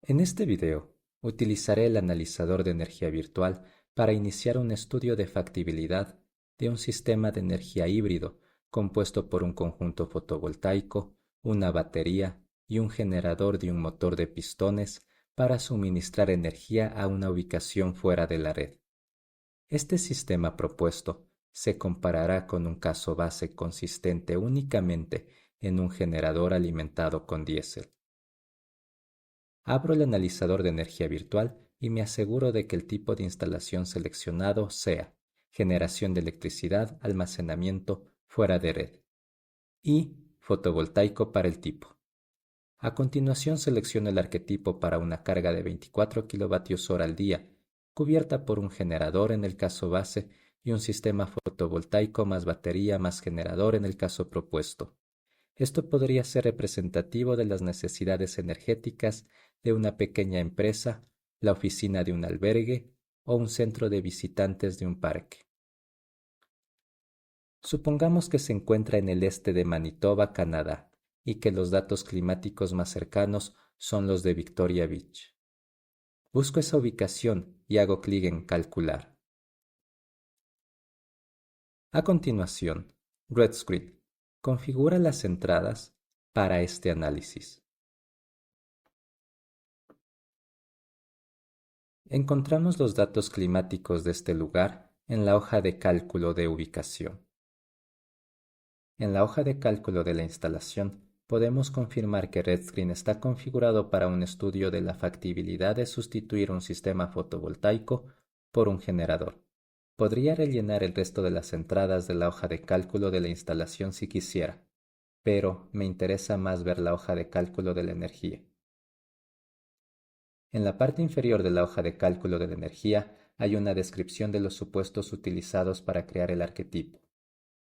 En este video, utilizaré el analizador de energía virtual para iniciar un estudio de factibilidad de un sistema de energía híbrido compuesto por un conjunto fotovoltaico, una batería y un generador de un motor de pistones para suministrar energía a una ubicación fuera de la red. Este sistema propuesto se comparará con un caso base consistente únicamente en un generador alimentado con diésel. Abro el analizador de energía virtual y me aseguro de que el tipo de instalación seleccionado sea generación de electricidad, almacenamiento fuera de red y fotovoltaico para el tipo. A continuación selecciono el arquetipo para una carga de 24 kWh al día, cubierta por un generador en el caso base y un sistema fotovoltaico más batería más generador en el caso propuesto. Esto podría ser representativo de las necesidades energéticas de una pequeña empresa, la oficina de un albergue o un centro de visitantes de un parque. Supongamos que se encuentra en el este de Manitoba, Canadá, y que los datos climáticos más cercanos son los de Victoria Beach. Busco esa ubicación y hago clic en Calcular. A continuación, Red Screen configura las entradas para este análisis. Encontramos los datos climáticos de este lugar en la hoja de cálculo de ubicación. En la hoja de cálculo de la instalación podemos confirmar que RedScreen está configurado para un estudio de la factibilidad de sustituir un sistema fotovoltaico por un generador. Podría rellenar el resto de las entradas de la hoja de cálculo de la instalación si quisiera, pero me interesa más ver la hoja de cálculo de la energía. En la parte inferior de la hoja de cálculo de la energía hay una descripción de los supuestos utilizados para crear el arquetipo.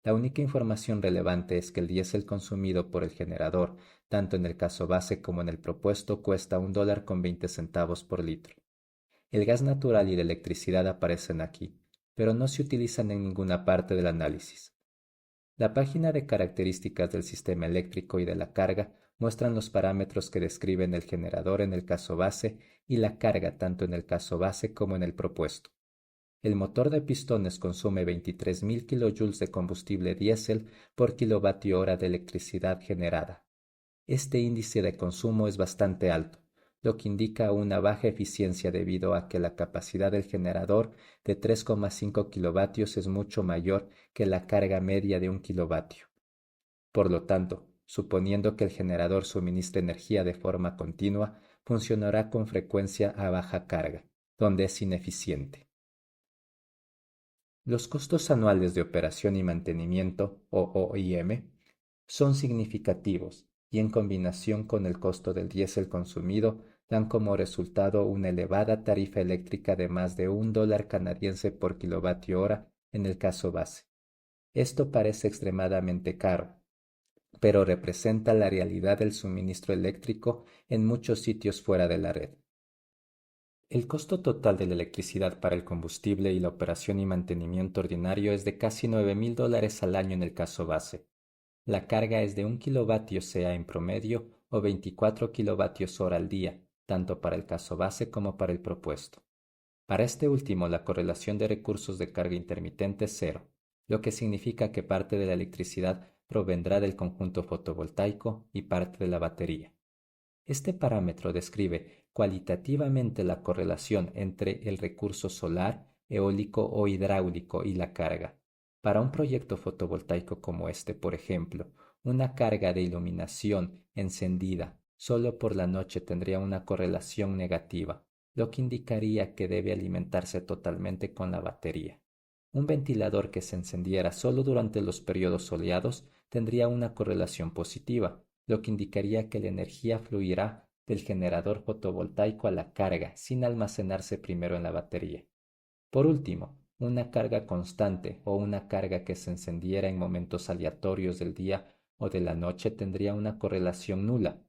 La única información relevante es que el diésel consumido por el generador, tanto en el caso base como en el propuesto, cuesta $1.20 por litro. El gas natural y la electricidad aparecen aquí, pero no se utilizan en ninguna parte del análisis. La página de características del sistema eléctrico y de la carga muestran los parámetros que describen el generador en el caso base y la carga tanto en el caso base como en el propuesto. El motor de pistones consume 23.000 kJ de combustible diésel por kilovatio hora de electricidad generada. Este índice de consumo es bastante alto, lo que indica una baja eficiencia debido a que la capacidad del generador de 3,5 kilovatios es mucho mayor que la carga media de 1 kilovatio. Por lo tanto, suponiendo que el generador suministre energía de forma continua, funcionará con frecuencia a baja carga, donde es ineficiente. Los costos anuales de operación y mantenimiento, o OIM, son significativos y en combinación con el costo del diésel consumido dan como resultado una elevada tarifa eléctrica de más de $1 canadiense por kilovatio hora en el caso base. Esto parece extremadamente caro, pero representa la realidad del suministro eléctrico en muchos sitios fuera de la red. El costo total de la electricidad para el combustible y la operación y mantenimiento ordinario es de casi $9.000 al año en el caso base. La carga es de 1 kilovatio sea en promedio o 24 kilovatios hora al día, tanto para el caso base como para el propuesto. Para este último, la correlación de recursos de carga intermitente es cero, lo que significa que parte de la electricidad provendrá del conjunto fotovoltaico y parte de la batería. Este parámetro describe cualitativamente la correlación entre el recurso solar, eólico o hidráulico y la carga. Para un proyecto fotovoltaico como este, por ejemplo, una carga de iluminación encendida solo por la noche tendría una correlación negativa, lo que indicaría que debe alimentarse totalmente con la batería. Un ventilador que se encendiera solo durante los periodos soleados tendría una correlación positiva, lo que indicaría que la energía fluirá del generador fotovoltaico a la carga sin almacenarse primero en la batería. Por último, una carga constante o una carga que se encendiera en momentos aleatorios del día o de la noche tendría una correlación nula,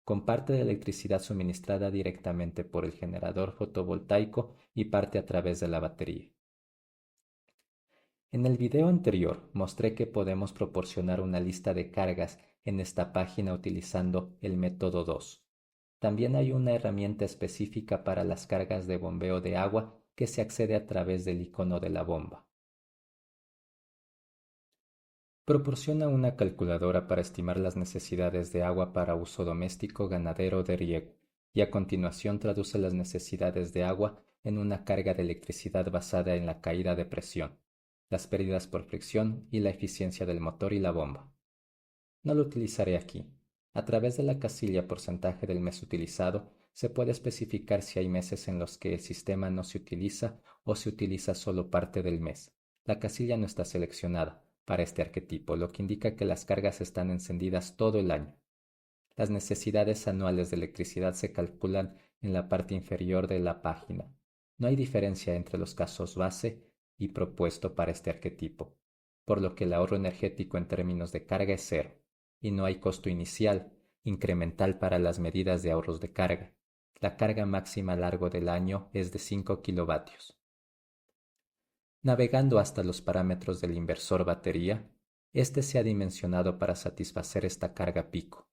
con parte de electricidad suministrada directamente por el generador fotovoltaico y parte a través de la batería. En el video anterior mostré que podemos proporcionar una lista de cargas en esta página utilizando el método 2. También hay una herramienta específica para las cargas de bombeo de agua que se accede a través del icono de la bomba. Proporciona una calculadora para estimar las necesidades de agua para uso doméstico, ganadero o de riego, y a continuación traduce las necesidades de agua en una carga de electricidad basada en la caída de presión, las pérdidas por fricción y la eficiencia del motor y la bomba. No lo utilizaré aquí. A través de la casilla porcentaje del mes utilizado, se puede especificar si hay meses en los que el sistema no se utiliza o se utiliza solo parte del mes. La casilla no está seleccionada para este arquetipo, lo que indica que las cargas están encendidas todo el año. Las necesidades anuales de electricidad se calculan en la parte inferior de la página. No hay diferencia entre los casos base y propuesto para este arquetipo, por lo que el ahorro energético en términos de carga es cero, y no hay costo inicial, incremental para las medidas de ahorros de carga. La carga máxima a lo largo del año es de 5 kilovatios. Navegando hasta los parámetros del inversor batería, este se ha dimensionado para satisfacer esta carga pico.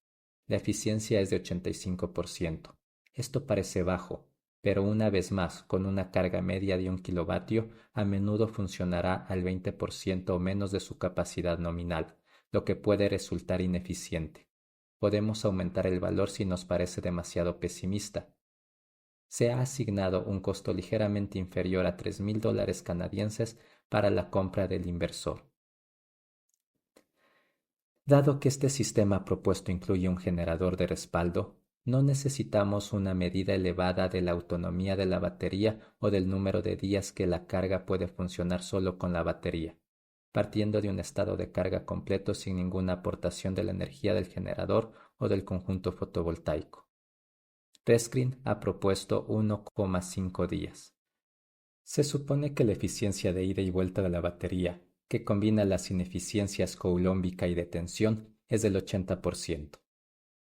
La eficiencia es de 85%. Esto parece bajo, pero una vez más, con una carga media de 1 kilovatio, a menudo funcionará al 20% o menos de su capacidad nominal, lo que puede resultar ineficiente. Podemos aumentar el valor si nos parece demasiado pesimista. Se ha asignado un costo ligeramente inferior a $3,000 canadienses para la compra del inversor. Dado que este sistema propuesto incluye un generador de respaldo, no necesitamos una medida elevada de la autonomía de la batería o del número de días que la carga puede funcionar solo con la batería, partiendo de un estado de carga completo sin ninguna aportación de la energía del generador o del conjunto fotovoltaico. Rescreen ha propuesto 1,5 días. Se supone que la eficiencia de ida y vuelta de la batería, que combina las ineficiencias coulombica y de tensión, es del 80%.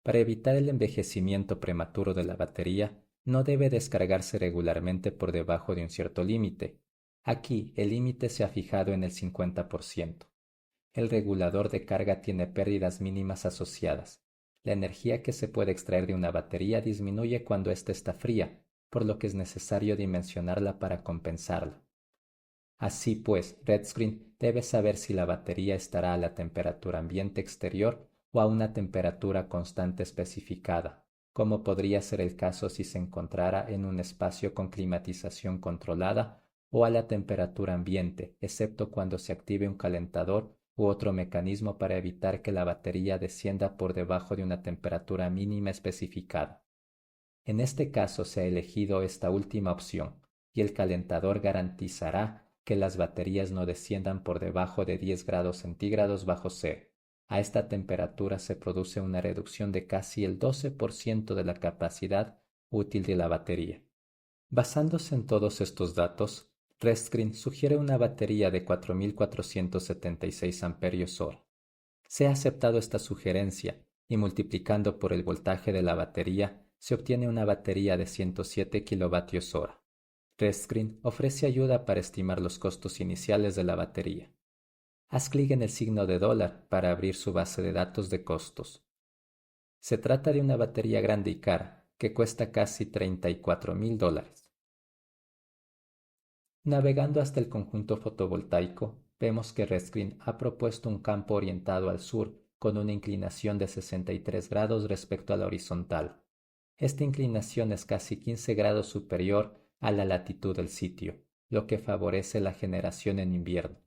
Para evitar el envejecimiento prematuro de la batería, no debe descargarse regularmente por debajo de un cierto límite. Aquí el límite se ha fijado en el 50%. El regulador de carga tiene pérdidas mínimas asociadas. La energía que se puede extraer de una batería disminuye cuando ésta está fría, por lo que es necesario dimensionarla para compensarla. Así pues, Rescreen debe saber si la batería estará a la temperatura ambiente exterior o a una temperatura constante especificada, como podría ser el caso si se encontrara en un espacio con climatización controlada o a la temperatura ambiente, excepto cuando se active un calentador u otro mecanismo para evitar que la batería descienda por debajo de una temperatura mínima especificada. En este caso se ha elegido esta última opción, y el calentador garantizará que las baterías no desciendan por debajo de 10 grados centígrados bajo cero. A esta temperatura se produce una reducción de casi el 12% de la capacidad útil de la batería. Basándose en todos estos datos, Rescreen sugiere una batería de 4,476 amperios-hora. Se ha aceptado esta sugerencia y multiplicando por el voltaje de la batería se obtiene una batería de 107 kWh. Rescreen ofrece ayuda para estimar los costos iniciales de la batería. Haz clic en el signo de dólar para abrir su base de datos de costos. Se trata de una batería grande y cara que cuesta casi $34,000. Navegando hasta el conjunto fotovoltaico, vemos que Rescreen ha propuesto un campo orientado al sur con una inclinación de 63 grados respecto a la horizontal. Esta inclinación es casi 15 grados superior a la latitud del sitio, lo que favorece la generación en invierno,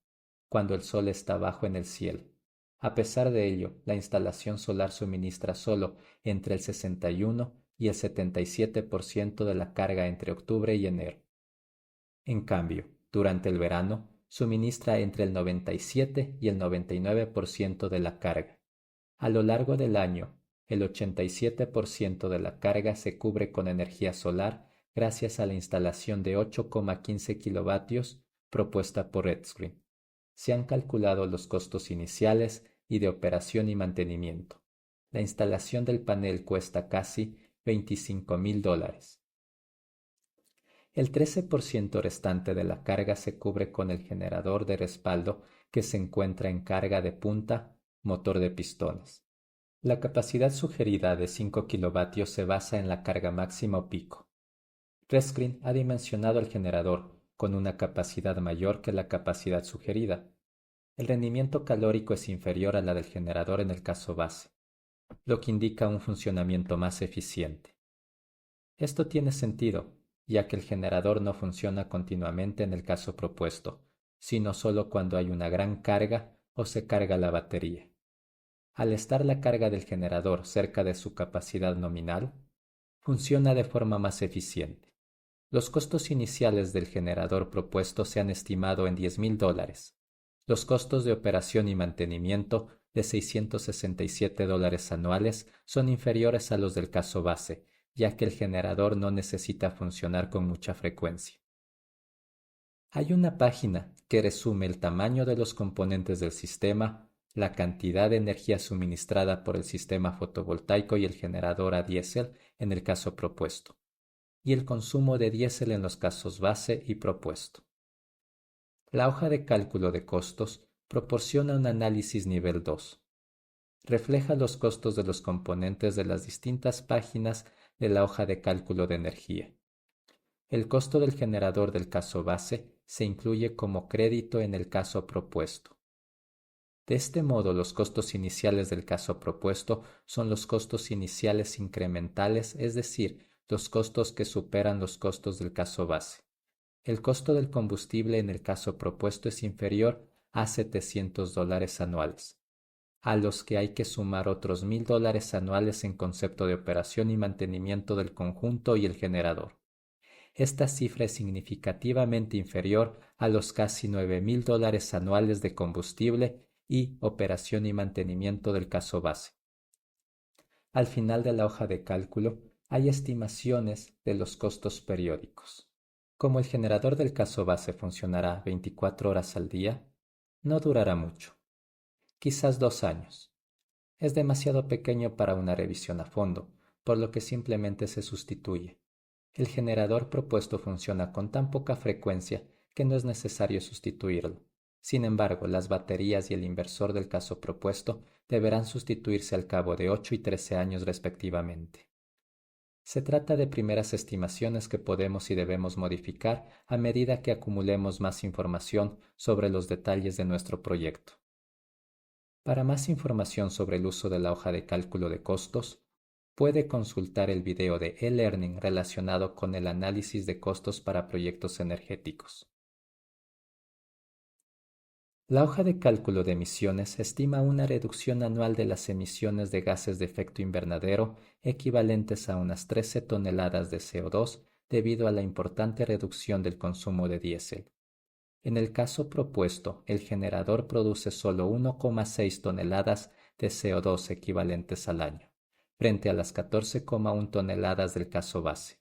cuando el sol está bajo en el cielo. A pesar de ello, la instalación solar suministra solo entre el 61 y el 77% de la carga entre octubre y enero. En cambio, durante el verano, suministra entre el 97 y el 99% de la carga. A lo largo del año, el 87% de la carga se cubre con energía solar gracias a la instalación de 8,15 kilovatios propuesta por Rescreen. Se han calculado los costos iniciales y de operación y mantenimiento. La instalación del panel cuesta casi $25,000. El 13% restante de la carga se cubre con el generador de respaldo que se encuentra en carga de punta, motor de pistones. La capacidad sugerida de 5 kilovatios se basa en la carga máxima o pico. Rescreen ha dimensionado el generador con una capacidad mayor que la capacidad sugerida. El rendimiento calórico es inferior a la del generador en el caso base, lo que indica un funcionamiento más eficiente. Esto tiene sentido, ya que el generador no funciona continuamente en el caso propuesto, sino solo cuando hay una gran carga o se carga la batería. Al estar la carga del generador cerca de su capacidad nominal, funciona de forma más eficiente. Los costos iniciales del generador propuesto se han estimado en $10,000. Los costos de operación y mantenimiento de $667 anuales son inferiores a los del caso base, ya que el generador no necesita funcionar con mucha frecuencia. Hay una página que resume el tamaño de los componentes del sistema, la cantidad de energía suministrada por el sistema fotovoltaico y el generador a diésel en el caso propuesto, y el consumo de diésel en los casos base y propuesto. La hoja de cálculo de costos proporciona un análisis nivel 2. Refleja los costos de los componentes de las distintas páginas de la hoja de cálculo de energía. El costo del generador del caso base se incluye como crédito en el caso propuesto. De este modo, los costos iniciales del caso propuesto son los costos iniciales incrementales, es decir, los costos que superan los costos del caso base. El costo del combustible en el caso propuesto es inferior a $700 anuales, a los que hay que sumar otros $1,000 anuales en concepto de operación y mantenimiento del conjunto y el generador. Esta cifra es significativamente inferior a los casi $9,000 anuales de combustible y operación y mantenimiento del caso base. Al final de la hoja de cálculo hay estimaciones de los costos periódicos. Como el generador del caso base funcionará 24 horas al día, no durará mucho, quizás 2 años. Es demasiado pequeño para una revisión a fondo, por lo que simplemente se sustituye. El generador propuesto funciona con tan poca frecuencia que no es necesario sustituirlo. Sin embargo, las baterías y el inversor del caso propuesto deberán sustituirse al cabo de 8 y 13 años respectivamente. Se trata de primeras estimaciones que podemos y debemos modificar a medida que acumulemos más información sobre los detalles de nuestro proyecto. Para más información sobre el uso de la hoja de cálculo de costos, puede consultar el video de e-learning relacionado con el análisis de costos para proyectos energéticos. La hoja de cálculo de emisiones estima una reducción anual de las emisiones de gases de efecto invernadero equivalentes a unas 13 toneladas de CO2 debido a la importante reducción del consumo de diésel. En el caso propuesto, el generador produce solo 1,6 toneladas de CO2 equivalentes al año, frente a las 14,1 toneladas del caso base.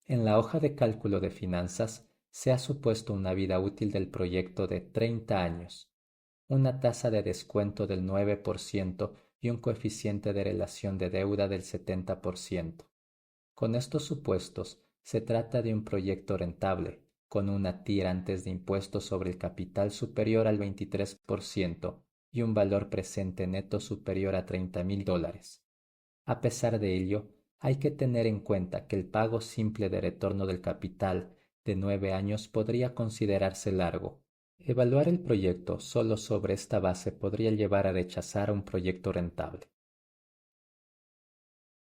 En la hoja de cálculo de finanzas se ha supuesto una vida útil del proyecto de 30 años, una tasa de descuento del 9% y un coeficiente de relación de deuda del 70%. Con estos supuestos, se trata de un proyecto rentable, con una TIR antes de impuestos sobre el capital superior al 23% y un valor presente neto superior a $30,000. A pesar de ello, hay que tener en cuenta que el pago simple de retorno del capital de 9 años podría considerarse largo. Evaluar el proyecto solo sobre esta base podría llevar a rechazar un proyecto rentable.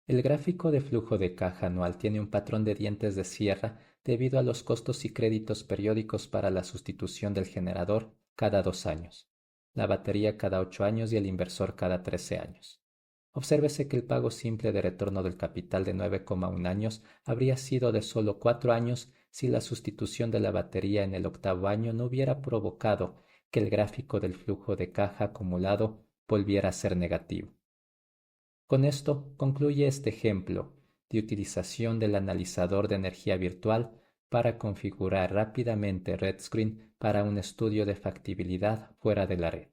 El gráfico de flujo de caja anual tiene un patrón de dientes de sierra debido a los costos y créditos periódicos para la sustitución del generador cada 2 años, la batería cada 8 años y el inversor cada 13 años. Obsérvese que el pago simple de retorno del capital de 9,1 años habría sido de solo 4 años si la sustitución de la batería en el 8º año no hubiera provocado que el gráfico del flujo de caja acumulado volviera a ser negativo. Con esto concluye este ejemplo de utilización del analizador de energía virtual para configurar rápidamente RedScreen para un estudio de factibilidad fuera de la red.